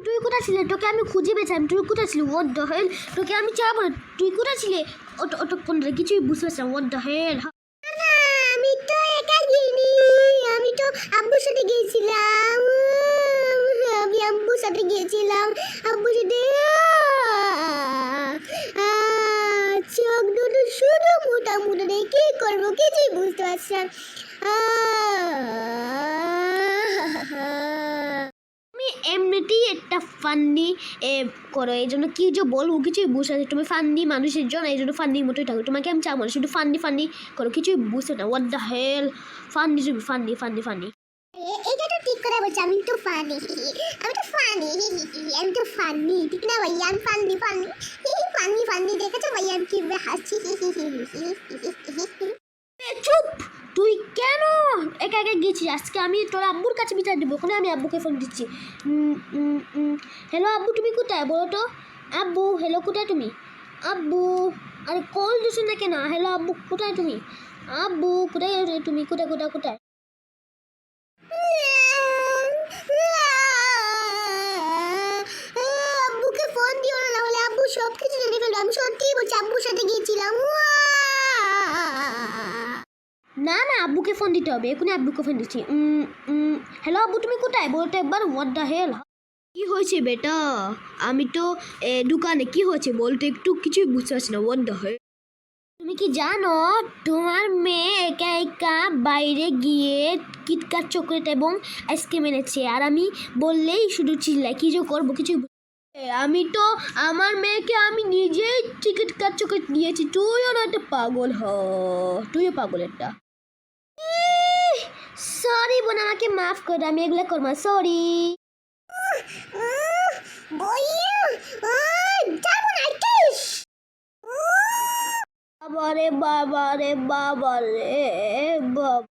তুই কোথায় ছিলে? তোকে আমি খুঁজে পেয়েছিলাম। তুই কোথায় ছিলি? What the hell? তোকে আমি চাবো না। তুই কোথায় ছিলে? অতক্ষণ ধরে কিছুই বুঝতে পারছিলাম। What the hell? আমি তো একা গিনি, আমি তো আব্বুর সাথে গিয়েছিলাম। আমি আব্বুর সাথে গিয়েছিলাম, আব্বুর সাথে চোখ দুটো শুধু মোটা মোটা দিয়ে কি করবো কিছুই বুঝতে পারছি না। তুমি এমনিতেই একটা ফান্নি করো, এই জন্য কি যে বলবো কিছুই বুঝতে পারছি। তুমি ফান্নি মানুষের জন্য, এই জন্য ফান্নির মতোই থাকো। তোমাকে আমি চাবো না, শুধু ফান্নি ফান্নি করো, কিছুই বুঝতে না। হোয়াট দ্য হেল? ফান্নি তুমি, ফান্নি ফান্নি ফান্নি। এটা তো ঠিক কথা বলছি, আমি তো ফানি, আমি তো ফানি, আমি তো ফানি, ঠিক না ভাইয়া? আমি ফানি ফানি ফানি ফানি, দেখেছো ভাইয়া আমি কিভাবে হাসছি? চুপ! তুই কেন একা একা গেছিস? আজকে আমি তোর আব্বুর কাছে বিচার দেবো। ওখানে আমি আব্বুকে ফোন দিচ্ছি। হ্যালো আব্বু, তুমি কোথায় বলো তো? আব্বু, হ্যালো, কোথায় তুমি? আব্বু, আরে কল দিচ্ছ না কেন? হ্যালো আব্বু, কোথায় তুমি? আব্বু, কোথায় গেছো তুমি? কোথায় কোথায় কোথায়? আব্বুকে ফোন দিও না, নাহলে আব্বু সব কিছু জেনে ফেলবে। আমি সত্যিই বলছি, আব্বুর সাথে গিয়েছিলাম। না না, আব্বুকে ফোন দিতে হবে, এখনই আব্বুকে ফোন দিচ্ছি। হ্যালো আব্বু, তুমি কোথায় বলো তো একবার। What the hell? কি হয়েছে বেটা? আমি তো দোকানে। কি হয়েছে বলতে একটু কিছুই বুঝতে পারছি না। What the hell? তুমি কি জানো তোমার মেয়ে একা একা বাইরে গিয়ে কিটক্যাট চকলেট এবং আইসক্রিম এনেছে, আর আমি বললেই শুধু চিল্লাই। কি যে করবো কিছু আমি তো আমার মেয়েকে আমি নিজেই কিটক্যাট চকলেট দিয়েছি। তুইও না একটা পাগল তুইও পাগল একটা। সরি বোন, আমাকে মাফ করে, আমি এগুলো করবো। সরি। বাবা রে বাবা রে বাবা রে বাবা।